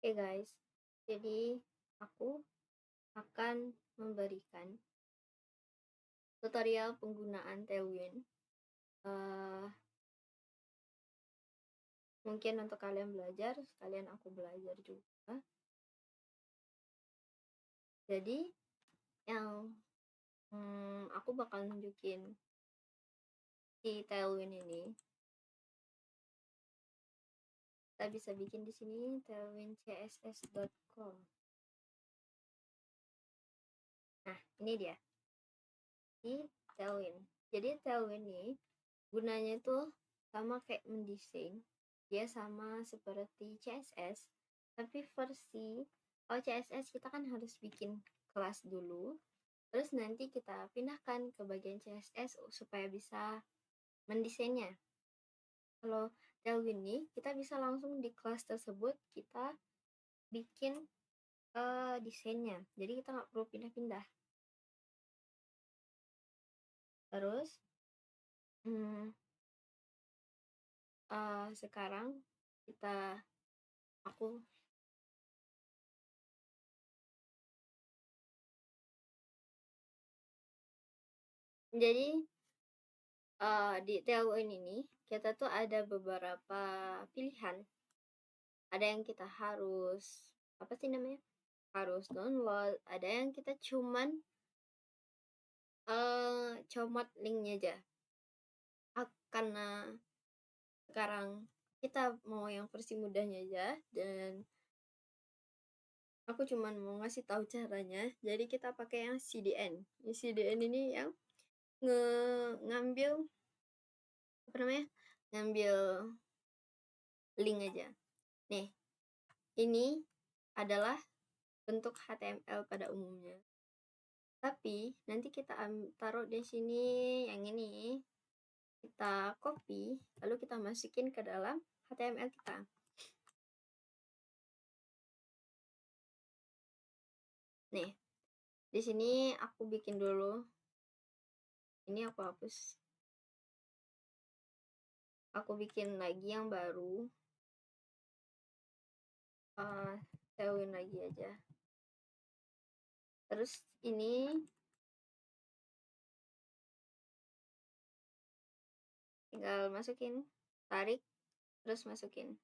Oke guys, jadi aku akan memberikan tutorial penggunaan Tailwind. Eh, Mungkin untuk kalian belajar, sekalian aku belajar juga. Jadi yang aku bakal nunjukin di Tailwind ini. Kita bisa bikin di sini tailwindcss.com. Nah, ini dia di Tailwind. Jadi Tailwind ini gunanya itu sama kayak mendesain. Dia sama seperti CSS, tapi versi kalau CSS kita kan harus bikin kelas dulu, terus nanti kita pindahkan ke bagian CSS supaya bisa mendesainnya. Kalau Tailwind ini kita bisa langsung di kelas tersebut kita bikin desainnya, jadi kita nggak perlu pindah-pindah. Terus sekarang aku jadi di Tailwind ini kita tuh ada beberapa pilihan. Ada yang kita harus apa sih namanya? Harus download, ada yang kita cuman comot linknya aja. Karena sekarang kita mau yang versi mudahnya aja dan aku cuman mau ngasih tahu caranya. Jadi kita pakai yang CDN. Yang CDN ini yang ngambil apa namanya? Ngambil link aja. Nih, ini adalah bentuk HTML pada umumnya. Tapi nanti kita taruh di sini yang ini. Kita copy, lalu kita masukin ke dalam HTML kita. Nih, di sini aku bikin dulu. Ini aku hapus. Aku bikin lagi yang baru. Tailwind lagi aja. Terus ini tinggal masukin, tarik, terus masukin.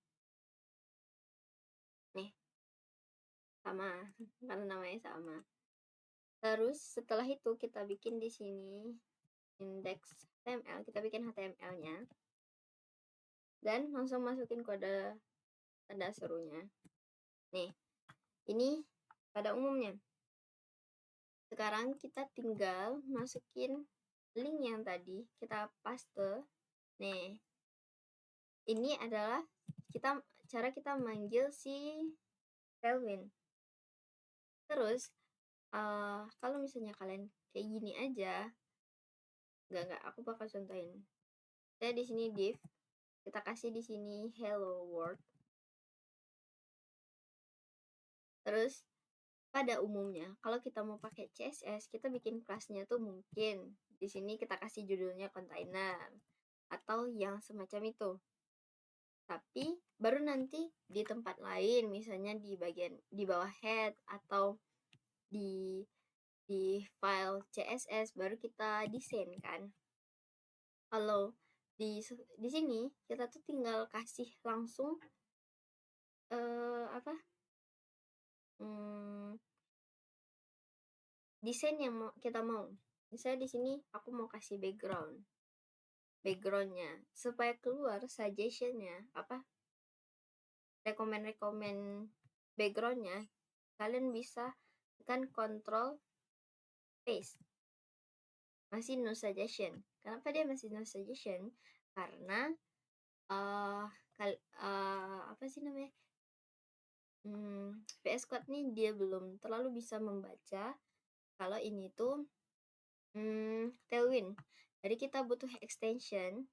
Nih, sama, karena namanya sama. Terus setelah itu kita bikin di sini index HTML, kita bikin HTML-nya dan langsung masukin kode tanda serunya. Nih, ini pada umumnya. Sekarang kita tinggal masukin link yang tadi kita paste. Nih, ini adalah cara kita manggil si Tailwind. Terus kalau misalnya kalian kayak gini aja, enggak, aku bakal contohin. Saya di sini div, kita kasih di sini hello world. Terus pada umumnya kalau kita mau pakai CSS, kita bikin kelasnya tuh mungkin di sini kita kasih judulnya container atau yang semacam itu. Tapi baru nanti di tempat lain, misalnya di bagian di bawah head atau di file CSS baru kita desain kan. Kalau di sini kita tuh tinggal kasih langsung desain yang kita mau. Misalnya di sini aku mau kasih backgroundnya supaya keluar suggestionnya rekomend backgroundnya, kalian bisa tekan control paste. Masih no suggestion. Kenapa dia masih no suggestion? Karena apa sih namanya, VS Code nih dia belum terlalu bisa membaca kalau ini tuh Tailwind. Jadi kita butuh extension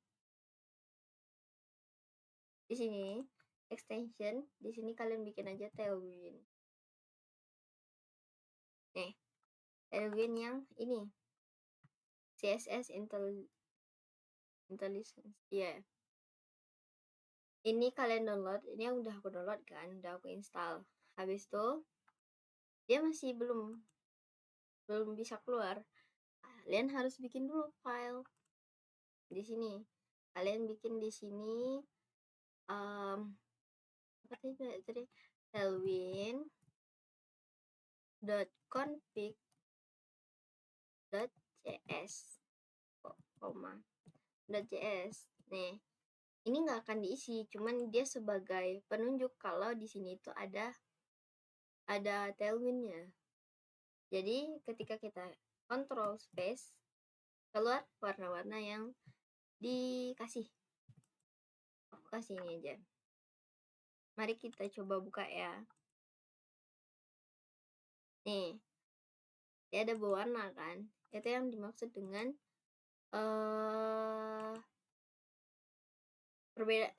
di sini. Extension di sini kalian bikin aja Tailwind. Nih, Tailwind yang ini CSS Intelligence. Ya. Yeah. Ini kalian download, ini yang udah aku download kan, udah aku install. Habis itu dia masih belum bisa keluar. Kalian harus bikin dulu file di sini. Kalian bikin di sini apa tadi tailwind.config.js koma .js. Nih, ini nggak akan diisi, cuman dia sebagai penunjuk kalau di sini itu ada tailwindnya. Jadi ketika kita control space, keluar warna-warna yang dikasih. Aku kasih ini aja. Mari kita coba buka ya. Nih, dia ada berwarna kan? Itu yang dimaksud dengan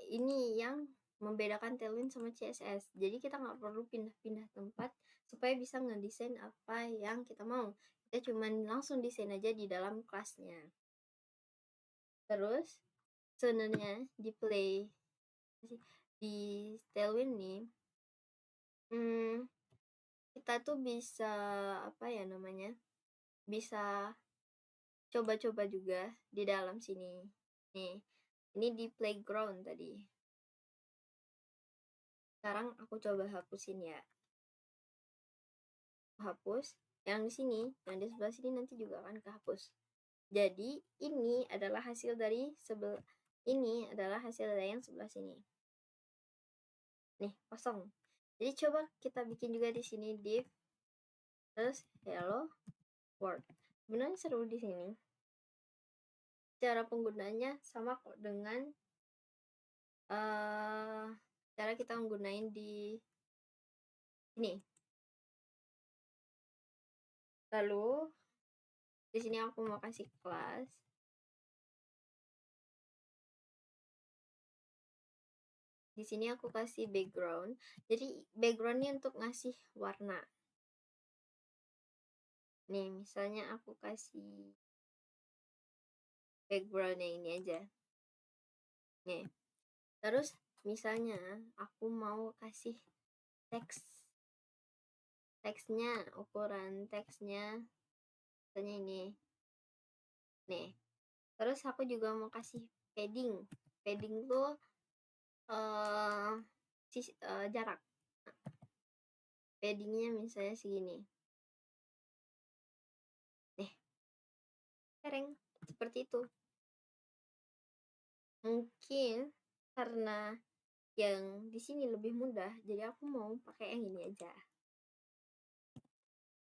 ini yang membedakan Tailwind sama CSS. Jadi kita nggak perlu pindah-pindah tempat supaya bisa ngedesain apa yang kita mau. Kita cuman langsung desain aja di dalam kelasnya. Terus sebenarnya di Tailwind nih, kita tuh bisa apa ya namanya? Bisa coba-coba juga di dalam sini. Nih, ini di playground tadi. Sekarang aku coba hapusin ya. Hapus yang di sini, yang di sebelah sini nanti juga akan kehapus. Jadi ini adalah hasil dari yang sebelah sini. Nih, kosong. Jadi coba kita bikin juga di sini div terus hello world. Sebenarnya seru di sini. Cara penggunanya sama kok dengan cara kita menggunain di sini. Lalu di sini aku mau kasih kelas. Di sini aku kasih background. Jadi backgroundnya untuk ngasih warna. Nih, misalnya aku kasih backgroundnya ini aja. Nih, terus misalnya aku mau kasih teksnya, ukuran teksnya misalnya ini. Nih, terus aku juga mau kasih padding. Padding tuh jarak. Paddingnya misalnya segini. Nih, sereng seperti itu. Mungkin karena yang di sini lebih mudah, jadi aku mau pakai yang ini aja.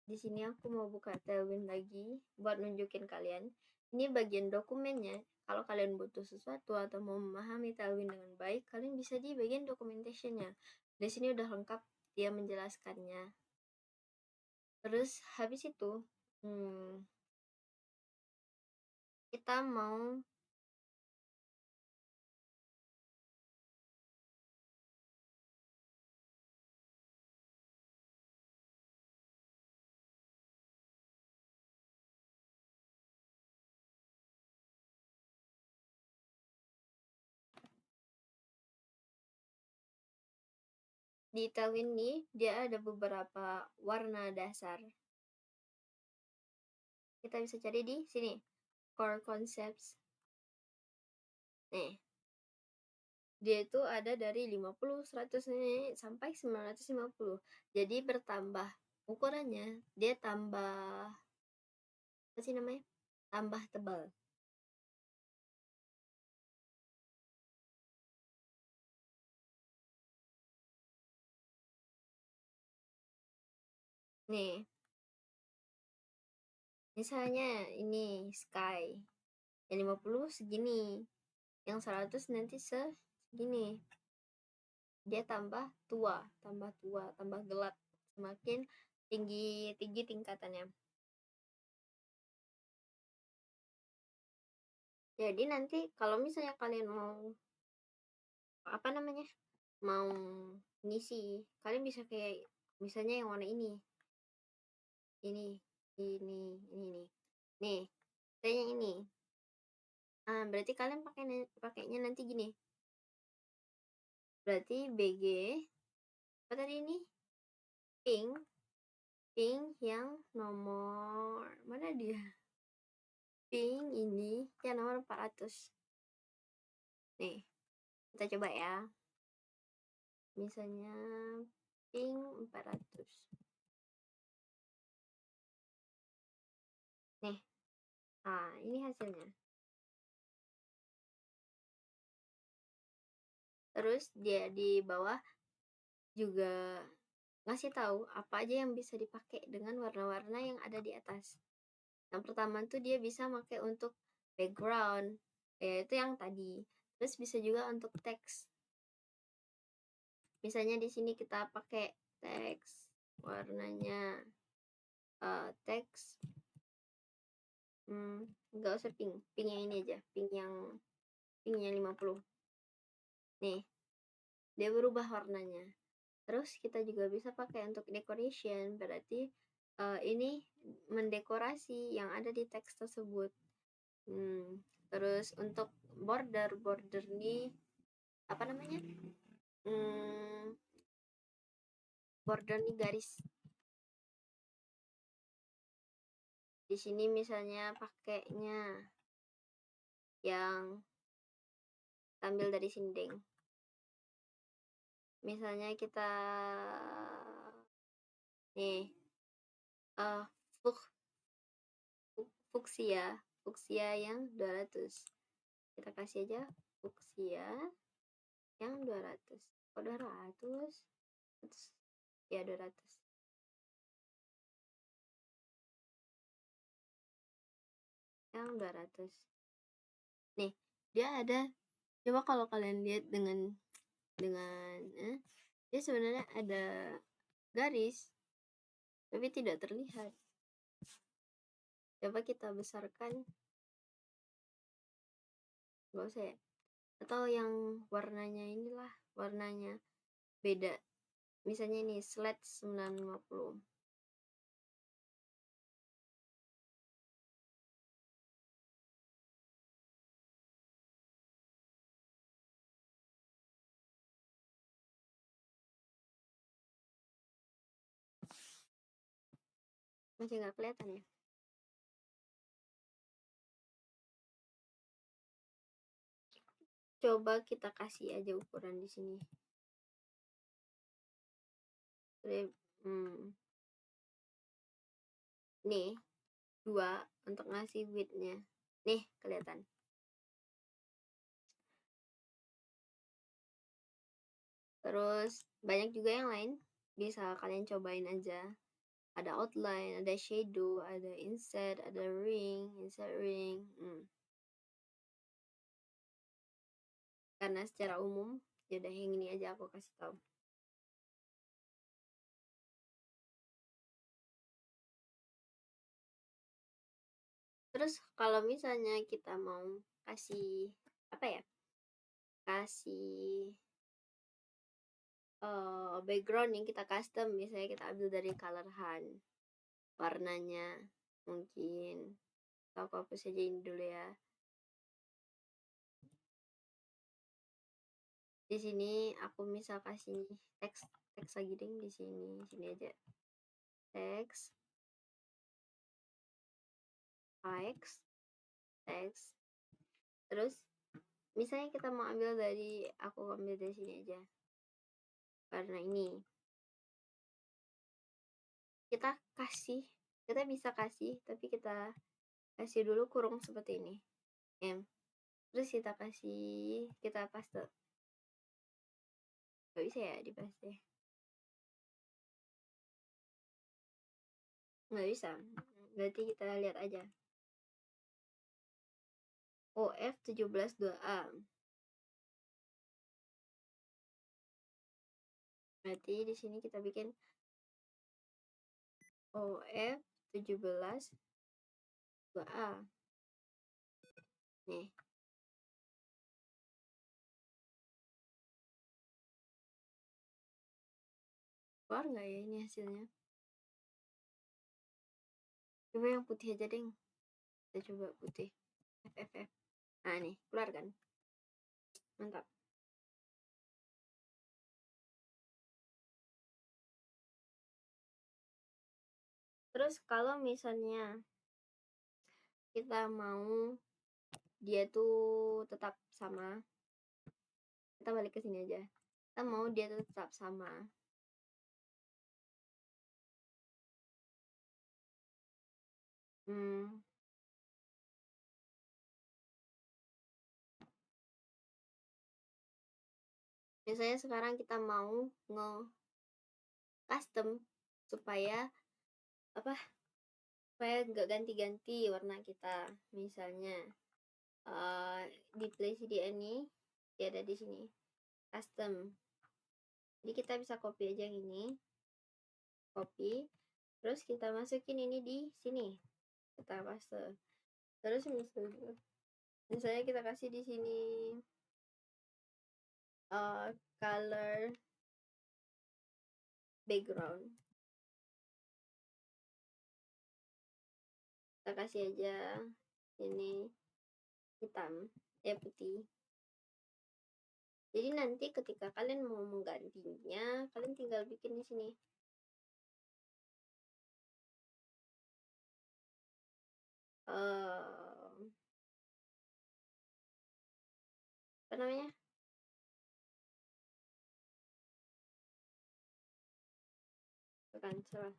Di sini aku mau buka Tailwind lagi buat nunjukin kalian. Ini bagian dokumennya. Kalau kalian butuh sesuatu atau mau memahami Tailwind dengan baik, kalian bisa di bagian documentation-nya. Di sini udah lengkap dia menjelaskannya. Terus habis itu kita mau di Tailwind ini dia ada beberapa warna dasar. Kita bisa cari di sini, core concepts. Nih, dia itu ada dari 50, 100 sampai 950. Jadi bertambah ukurannya, dia tambah apa sih namanya? Tambah tebal. Nih, misalnya ini sky. Yang 50 segini. Yang 100 nanti segini. Dia tambah tua, tambah gelap. Semakin tinggi tingkatannya. Jadi nanti kalau misalnya kalian mau apa namanya? Mau ngisi, kalian bisa kayak misalnya yang warna ini. Ini nih. Nih, saya yang ini. Berarti kalian pakainya nanti gini. Berarti BG apa tadi ini? Pink yang nomor mana dia? Pink ini yang nomor 400. Nih, kita coba ya. Misalnya pink 400. Nih. Nah, ini hasilnya. Terus dia di bawah juga ngasih tahu apa aja yang bisa dipakai dengan warna-warna yang ada di atas. Yang pertama tuh dia bisa pakai untuk background, yaitu yang tadi. Terus bisa juga untuk teks. Misalnya di sini kita pakai teks warnanya teks nggak usah pink yang ini aja, pink yang 50. Nih, dia berubah warnanya. Terus kita juga bisa pakai untuk decoration, berarti ini mendekorasi yang ada di teks tersebut. Terus untuk border nih apa namanya? Border nih garis. Di sini misalnya pakainya yang ambil dari sindeng. Misalnya kita nih fuksia yang 200. Kita kasih aja fuksia yang 200. Oh, 200. Ya 200. Yang 200. Nih, dia ada, coba kalau kalian lihat dengan dia sebenarnya ada garis tapi tidak terlihat. Coba kita besarkan, nggak usah ya, atau yang warnanya inilah, warnanya beda, misalnya ini slash 950. Masih nggak kelihatan ya? Coba kita kasih aja ukuran di sini. Nih, 2 untuk ngasih width-nya. Nih, kelihatan. Terus banyak juga yang lain, bisa kalian cobain aja. Ada outline, ada shadow, ada inset, ada ring, inset ring. Karena secara umum, ya udah yang ini aja aku kasih tahu. Terus kalau misalnya kita mau kasih apa ya? Kasih background yang kita custom, misalnya kita ambil dari color hunt. Warnanya mungkin aku hapus aja ini dulu ya. Di sini aku misal kasih teks lagi ding, di sini aja. Teks terus misalnya kita mau ambil dari, aku ambil dari sini aja warna ini, kita bisa kasih, tapi kita kasih dulu kurung seperti ini terus kita paste. Gak bisa ya di paste, nggak bisa, berarti kita lihat aja OF 172A. Berarti di sini kita bikin OF 172A. Nih. Keluar nggak ya ini hasilnya? Coba yang putih aja deh. Kita coba putih. FFF. Nah nih, keluar kan? Mantap. Terus kalau misalnya kita mau dia tuh tetap sama, kita balik ke sini aja. Kita mau dia tuh tetap sama. Misalnya sekarang kita mau nge-custom supaya apa? Supaya nggak ganti-ganti warna kita. Misalnya di Play CDN ini dia ada di sini custom. Jadi kita bisa copy aja yang ini, copy, terus kita masukin ini di sini, kita paste. Terus misalnya kita kasih di sini color background, kita kasih aja ini hitam, putih. Jadi nanti ketika kalian mau menggantinya, kalian tinggal bikin di sini. Apa namanya? Cancel.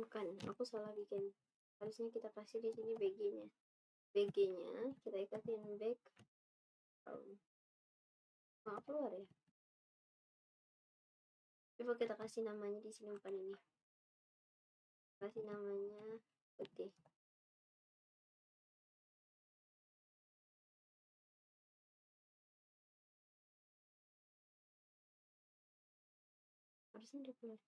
Bukan, aku salah bikin. Harusnya kita kasih di sini BG-nya. BG-nya kita ikatin back. Maaf keluar ya. Coba kita kasih namanya di sini, bukan ini. Kasih namanya putih. Harusnya udah keluar.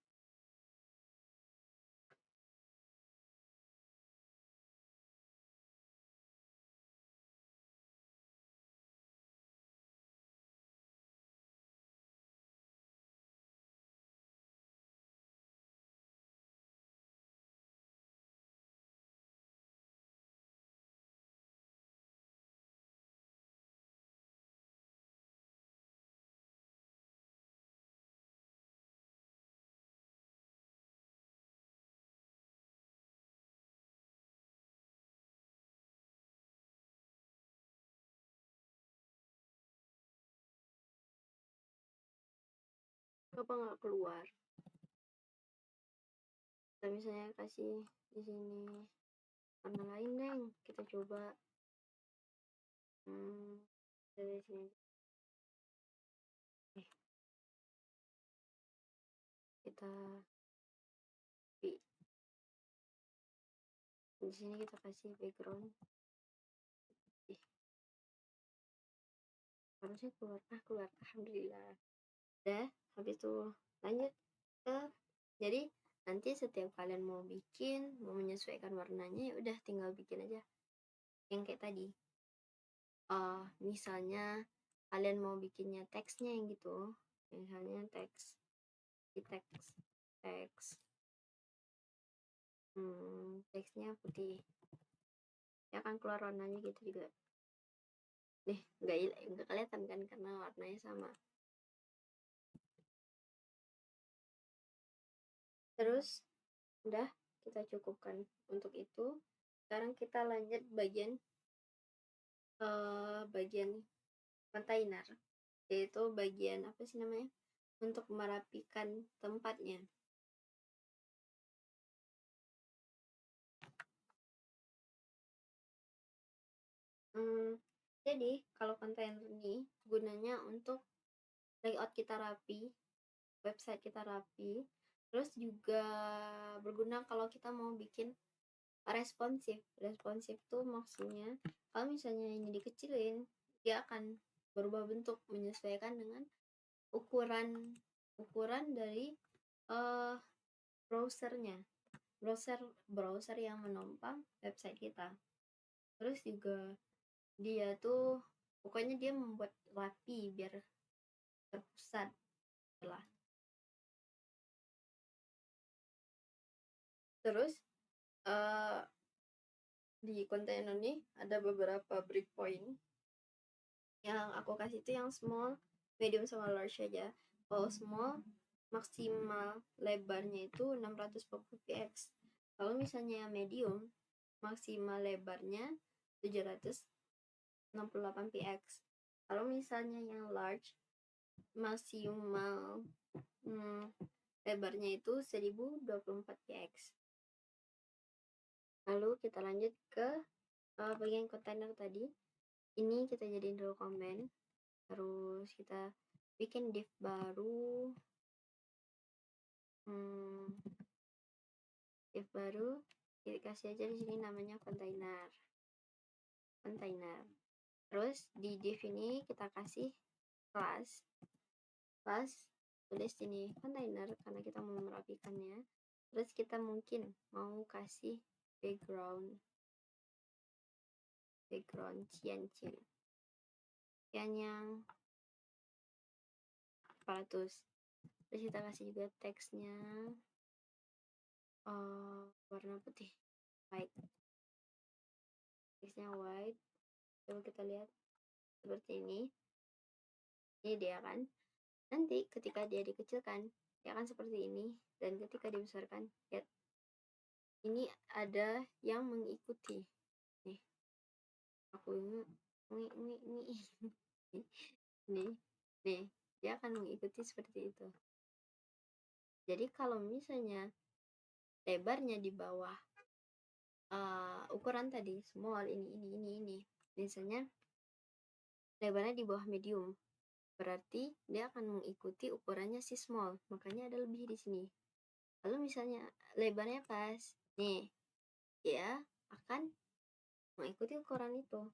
Apa nggak keluar? Kita misalnya kasih di sini warna lain, Neng. Kita coba dari sini. Kita di sini kita kasih background. Harusnya keluar. Alhamdulillah. Udah, habis itu lanjut ke, jadi nanti setiap kalian mau bikin, mau menyesuaikan warnanya, ya udah tinggal bikin aja yang kayak tadi. Misalnya kalian mau bikinnya teksnya yang gitu, misalnya teks teksnya putih, ya kan keluar warnanya gitu juga. Nih nggak kelihatan kan karena warnanya sama. Terus udah kita cukupkan untuk itu. Sekarang kita lanjut bagian kontainer, yaitu bagian apa sih namanya, untuk merapikan tempatnya. Jadi kalau kontainer ini gunanya untuk layout kita rapi, website kita rapi, terus juga berguna kalau kita mau bikin responsif. Responsif tuh maksudnya kalau misalnya ini dikecilin, dia akan berubah bentuk menyesuaikan dengan ukuran dari browser yang menopang website kita. Terus juga dia tuh pokoknya dia membuat rapi biar terpusat lah. Terus di kontainer nih ada beberapa breakpoint. Yang aku kasih itu yang small, medium sama large aja. Kalau small maksimal lebarnya itu 640 px. Kalau misalnya yang medium maksimal lebarnya 768 px. Kalau misalnya yang large maksimal lebarnya itu 1024 px. Lalu kita lanjut ke bagian kontainer tadi. Ini kita jadiin dulu komen. Terus kita bikin div baru. Div baru kita kasih aja di sini namanya container. Terus di div ini kita kasih kelas tulis sini container karena kita mau merapikannya. Terus kita mungkin mau kasih background cian yang 400. Terus kita kasih juga teksnya warna putih, white. Teksnya white. Coba kita lihat seperti ini dia kan. Nanti ketika dia dikecilkan dia akan seperti ini, dan ketika dibesarkan lihat ini ada yang mengikuti nih. Aku nih dia akan mengikuti seperti itu. Jadi kalau misalnya lebarnya di bawah ukuran tadi small, ini misalnya lebarnya di bawah medium, berarti dia akan mengikuti ukurannya si small, makanya ada lebih di sini. Lalu misalnya lebarnya pas nih, dia akan mengikuti ukuran itu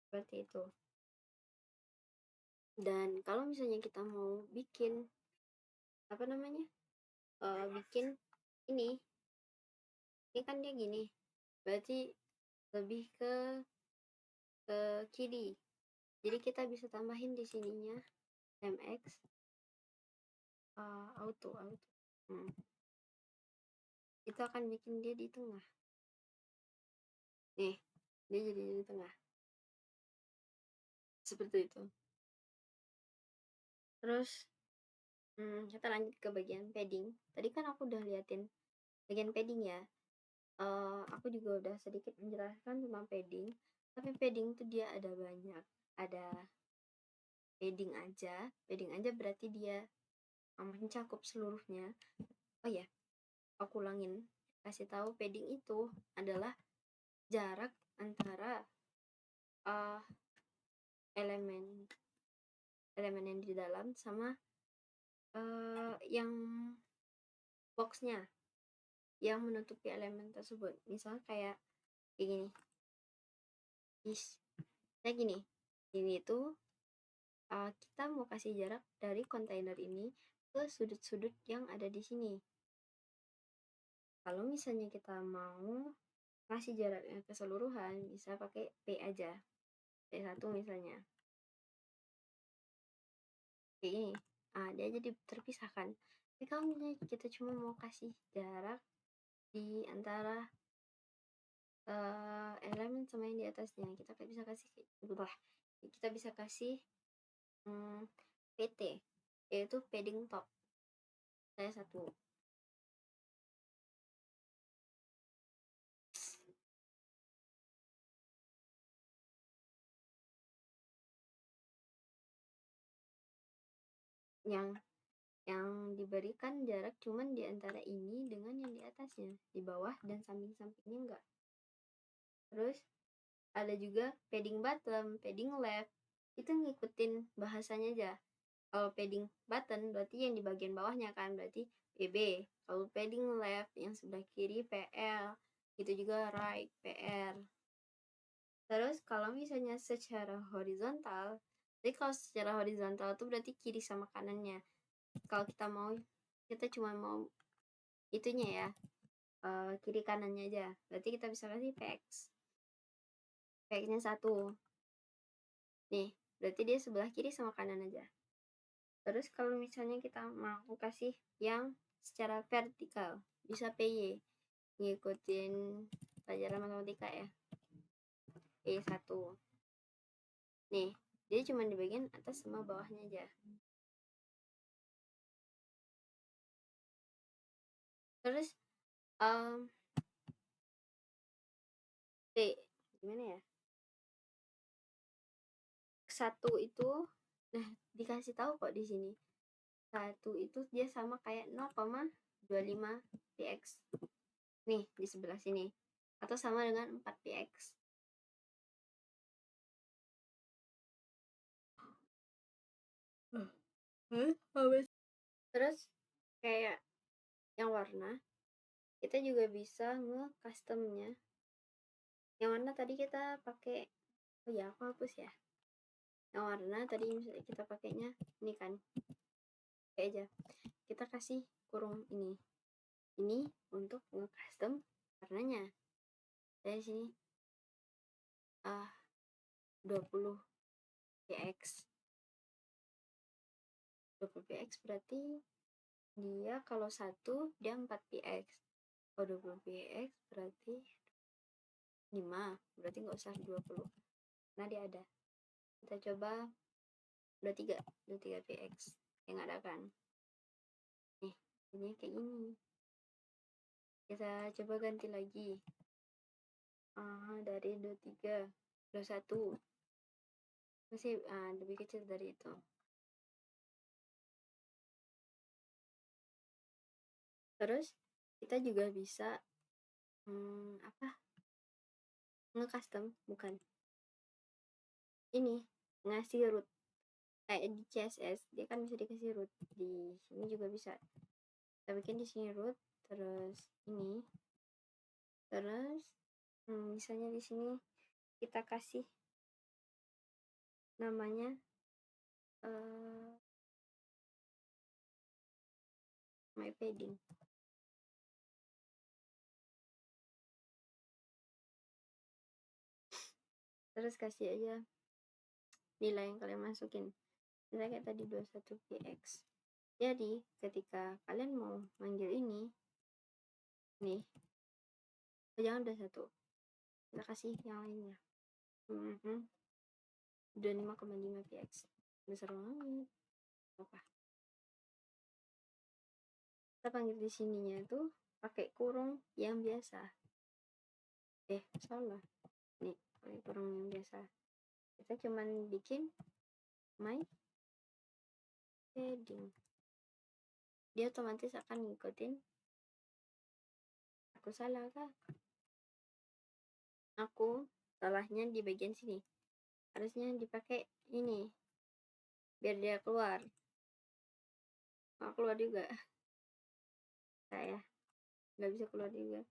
seperti itu. Dan kalau misalnya kita mau bikin bikin ini kan dia gini, berarti lebih ke kiri. Jadi kita bisa tambahin di sininya mx auto. Itu akan bikin dia di tengah. Nih, dia jadi di tengah. Seperti itu. Terus kita lanjut ke bagian padding. Tadi kan aku udah liatin bagian padding ya. Aku juga udah sedikit menjelaskan tentang padding. Tapi padding tuh dia ada banyak. Ada padding aja berarti dia mencakup seluruhnya. Oh ya, aku ulangin, kasih tahu padding itu adalah jarak antara elemen yang di dalam sama yang boxnya yang menutupi elemen tersebut. Misal kayak gini. Ini tuh kita mau kasih jarak dari kontainer ini ke sudut-sudut yang ada di sini. Kalau misalnya kita mau kasih jaraknya keseluruhan, bisa pakai P aja. P1 misalnya. Kayak gini. Dia jadi terpisahkan. Tapi kalau misalnya kita cuma mau kasih jarak di antara elemen sama yang di atasnya, kita bisa kasih PT, yaitu padding top. Saya satu. Yang diberikan jarak cuman di antara ini dengan yang di atasnya, di bawah dan samping-sampingnya enggak. Terus ada juga padding bottom, padding left, itu ngikutin bahasanya aja. Kalau padding button berarti yang di bagian bawahnya kan, berarti PB. Kalau padding left yang sebelah kiri PL, itu juga right PR. Terus kalau misalnya secara horizontal, jadi kalau secara horizontal itu berarti kiri sama kanannya. Kalau kita cuma mau itunya ya, kiri kanannya aja, berarti kita bisa kasih PX. PX-nya 1. Nih, berarti dia sebelah kiri sama kanan aja. Terus kalau misalnya kita mau kasih yang secara vertikal, bisa PY. ngikutin pelajaran matematika ya, E1 nih, dia cuma di bagian atas sama bawahnya aja. Terus gimana ya, satu itu, nah dikasih tahu kok di sini, satu itu dia sama kayak 0,25 px nih di sebelah sini, atau sama dengan 4 px. Terus kayak yang warna, kita juga bisa nge-customnya. Yang warna tadi kita pakai, oh ya aku hapus ya. Yang warna tadi misalnya kita pakainya ini kan, kayak aja kita kasih kurung ini untuk nge-custom warnanya. Dari sini 20 px 20 px berarti dia kalau satu dia 4 px. Kalau 20 px berarti 5, berarti nggak usah 20 nah dia ada. Kita coba 23 px yang ada kan, nih ini kayak gini. Kita coba ganti lagi dari 23 21 masih lebih kecil dari itu. Terus kita juga bisa nge-custom, bukan ini, ngasih root kayak di CSS dia kan bisa dikasih root, di sini juga bisa kita bikin di sini root. Terus ini, terus misalnya di sini kita kasih namanya my padding. Terus kasih aja nilai yang kalian masukin, misalnya kayak tadi 21 px. Jadi ketika kalian mau manggil ini nih, jangan 21, kita kasih yang lainnya 25,5 px, besar banget. Apa kita panggil di sininya tuh pakai kurung yang biasa, salah nih, pakai kurung yang biasa. Kita cuman bikin my padding, dia otomatis akan ngikutin. Aku salah kah? Aku salahnya di bagian sini, harusnya dipakai ini biar dia keluar. Keluar juga saya nggak bisa keluar juga.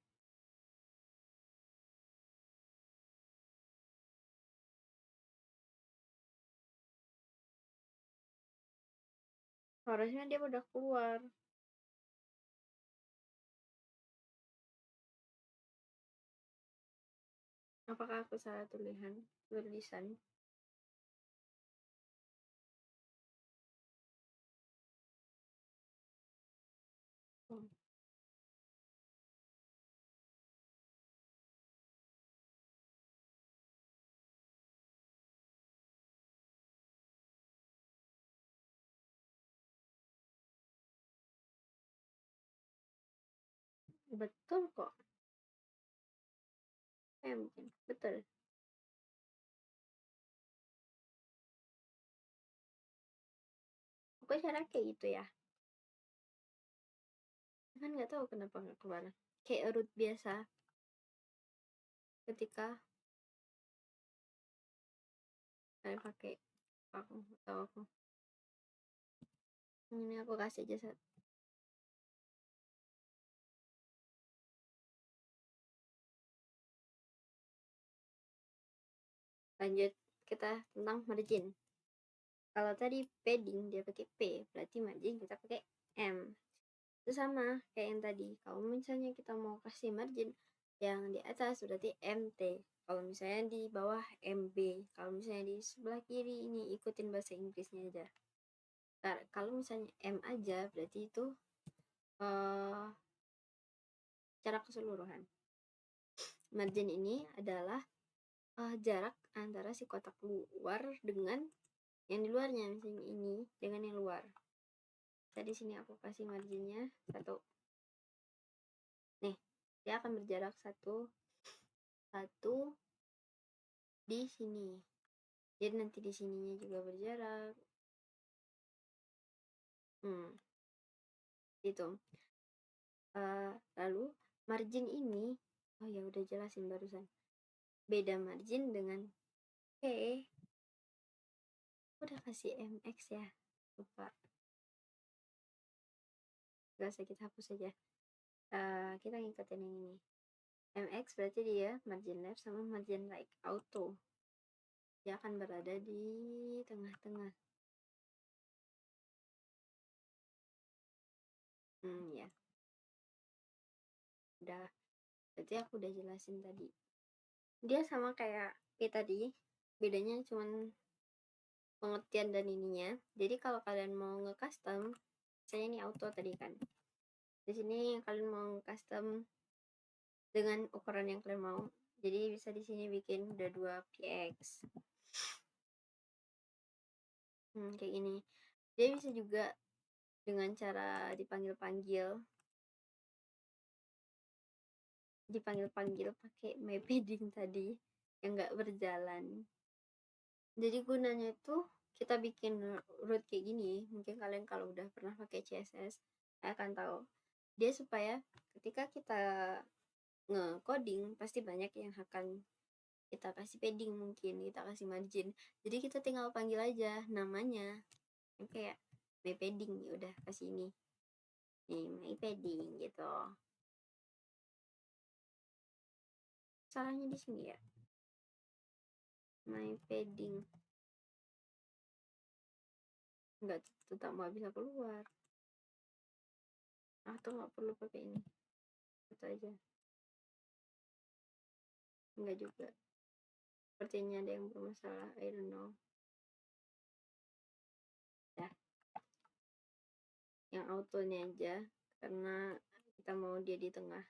Harusnya dia udah keluar. Apakah aku salah tulisan? Betul kok. Mungkin betul. Pokoknya cara kayak gitu ya. Kan nggak tahu kenapa nggak keluar. Kayak root biasa. Ketika saya pakai aku tahu aku. Ini aku kasih aja satu. Lanjut kita tentang margin. Kalau tadi padding dia pakai P, berarti margin kita pakai M. Itu sama kayak yang tadi. Kalau misalnya kita mau kasih margin yang di atas berarti MT. Kalau misalnya di bawah MB. Kalau misalnya di sebelah kiri ini ikutin bahasa Inggrisnya aja. Kalau misalnya M aja berarti itu secara keseluruhan. Margin ini adalah jarak antara si kotak luar dengan yang di luarnya, misalnya ini dengan yang luar. Tadi sini aku kasih marginnya 1. Nih, dia akan berjarak 1 di sini. Jadi nanti di sininya juga berjarak. Gitu. Lalu margin ini, oh ya udah jelasin barusan. Beda margin dengan P. Udah kasih MX ya, lupa. Gak usah, kita hapus aja. Kita ngikutin yang ini. MX berarti dia margin left sama margin right auto. Dia akan berada di tengah-tengah. Ya. Udah. Berarti aku udah jelasin tadi. Dia sama kayak P tadi, bedanya cuman pengertian dan ininya. Jadi kalau kalian mau nge-custom, saya ini auto tadi kan. Di sini kalian mau custom dengan ukuran yang kalian mau. Jadi bisa di sini bikin udah 2 px. Kayak gini. Dia bisa juga dengan cara dipanggil-panggil pakai my padding tadi yang nggak berjalan. Jadi gunanya itu kita bikin root kayak gini. Mungkin kalian kalau udah pernah pakai CSS akan tahu. Dia supaya ketika kita nge-coding pasti banyak yang akan kita kasih padding, mungkin kita kasih margin. Jadi kita tinggal panggil aja namanya. Kayak my padding, ya udah kasih ini. Nih, my padding gitu. Salahnya di sini ya. My padding. Enggak, tetap nggak bisa keluar. Atau nggak perlu pakai ini. Itu aja. Enggak juga. Sepertinya ada yang bermasalah, I don't know. Ya. Yang auto ini aja, karena kita mau dia di tengah.